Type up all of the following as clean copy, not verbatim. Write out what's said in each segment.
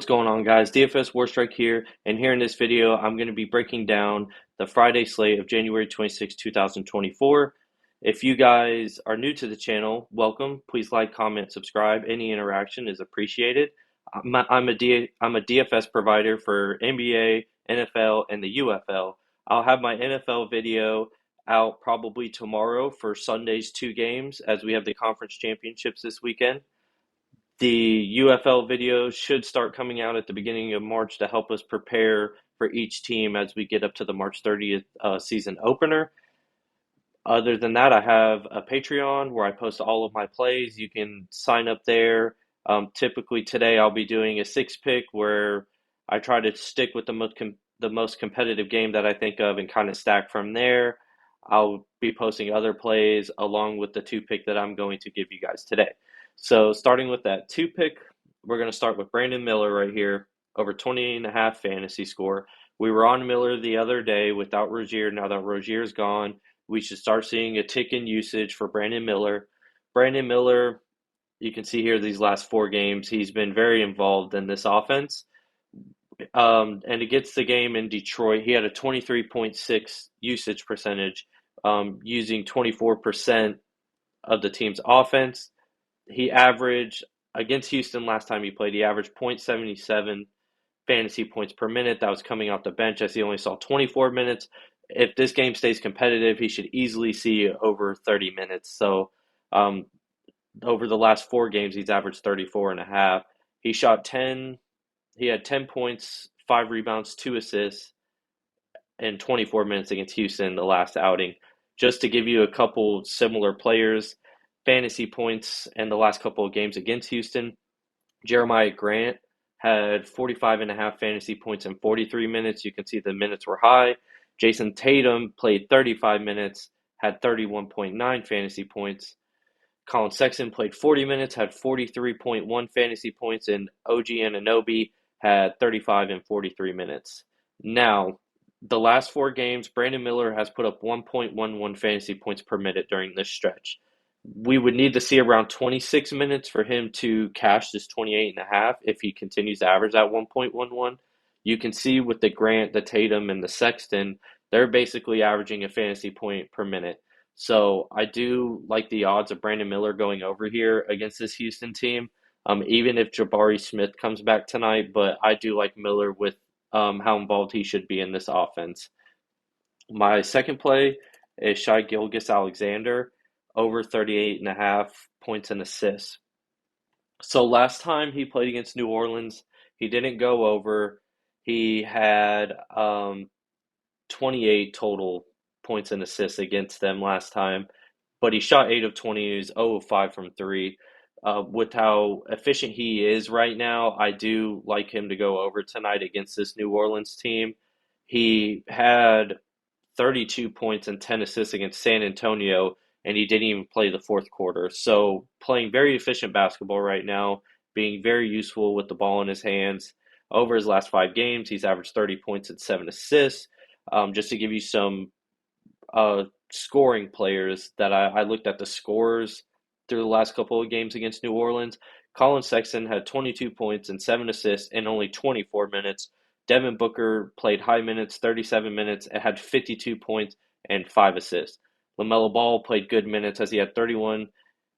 going on, guys? DFSWarstrike here, and here in this video, I'm going to be breaking down the Friday slate of January 26, 2024. If you guys are new to the channel, welcome. Please like, comment, subscribe. Any interaction is appreciated. I'm a DFS provider for NBA, NFL, and the UFL. I'll have my NFL video out probably tomorrow for Sunday's two games, as we have the conference championships this weekend. The UFL videos should start coming out at the beginning of March to help us prepare for each team as we get up to the March 30th season opener. Other than that, I have a Patreon where I post all of my plays. You can sign up there. Typically today I'll be doing a six pick where I try to stick with the most competitive game that I think of and kind of stack from there. I'll be posting other plays along with the two pick that I'm going to give you guys today. So starting with that two pick, we're going to start with Brandon Miller right here, over 20.5 fantasy score. We were on Miller the other day without Rozier. Now that Rozier's gone, we should start seeing a tick in usage for Brandon Miller. Brandon Miller, you can see here these last four games, he's been very involved in this offense. And against the game in Detroit, he had a 23.6 usage percentage, using 24% of the team's offense. He averaged, against Houston last time he played, he averaged .77 fantasy points per minute. That was coming off the bench as he only saw 24 minutes. If this game stays competitive, he should easily see over 30 minutes. So over the last four games, he's averaged 34.5. He had 10 points, 5 rebounds, 2 assists, and 24 minutes against Houston the last outing. Just to give you a couple similar players, fantasy points in the last couple of games against Houston, Jeremiah Grant had 45.5 fantasy points in 43 minutes. You can see the minutes were high. Jason Tatum played 35 minutes, had 31.9 fantasy points. Colin Sexton played 40 minutes, had 43.1 fantasy points, and OG Anunoby had 35 and 43 minutes. Now, the last four games, Brandon Miller has put up 1.11 fantasy points per minute during this stretch. We would need to see around 26 minutes for him to cash this 28.5 if he continues to average that 1.11. You can see with the Grant, the Tatum, and the Sexton, they're basically averaging a fantasy point per minute. So I do like the odds of Brandon Miller going over here against this Houston team, even if Jabari Smith comes back tonight. But I do like Miller with how involved he should be in this offense. My second play is Shai Gilgeous-Alexander, over 38.5 points and assists. So last time he played against New Orleans, he didn't go over. He had 28 total points and assists against them last time, but he shot 8 of 20. He was 0 of 5 from 3. With how efficient he is right now, I do like him to go over tonight against this New Orleans team. He had 32 points and 10 assists against San Antonio, and he didn't even play the fourth quarter. So playing very efficient basketball right now, being very useful with the ball in his hands. Over his last 5 games, he's averaged 30 points and 7 assists. Just to give you some scoring players that I looked at the scores through the last couple of games against New Orleans. Colin Sexton had 22 points and 7 assists in only 24 minutes. Devin Booker played high minutes, 37 minutes, and had 52 points and 5 assists. LaMelo Ball played good minutes as he had 31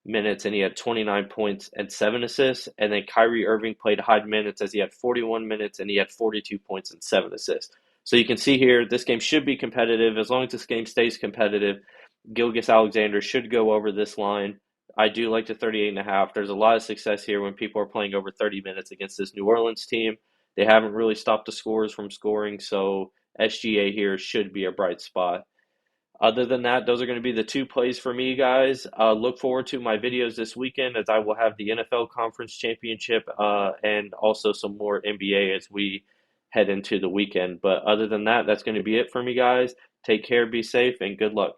minutes and he had 29 points and 7 assists. And then Kyrie Irving played high minutes as he had 41 minutes and he had 42 points and 7 assists. So you can see here, this game should be competitive. As long as this game stays competitive, Gilgeous-Alexander should go over this line. I do like the 38.5. There's a lot of success here when people are playing over 30 minutes against this New Orleans team. They haven't really stopped the scorers from scoring, so SGA here should be a bright spot. Other than that, those are going to be the two plays for me, guys. Look forward to my videos this weekend as I will have the NFL Conference Championship and also some more NBA as we head into the weekend. But other than that, that's going to be it for me, guys. Take care, be safe, and good luck.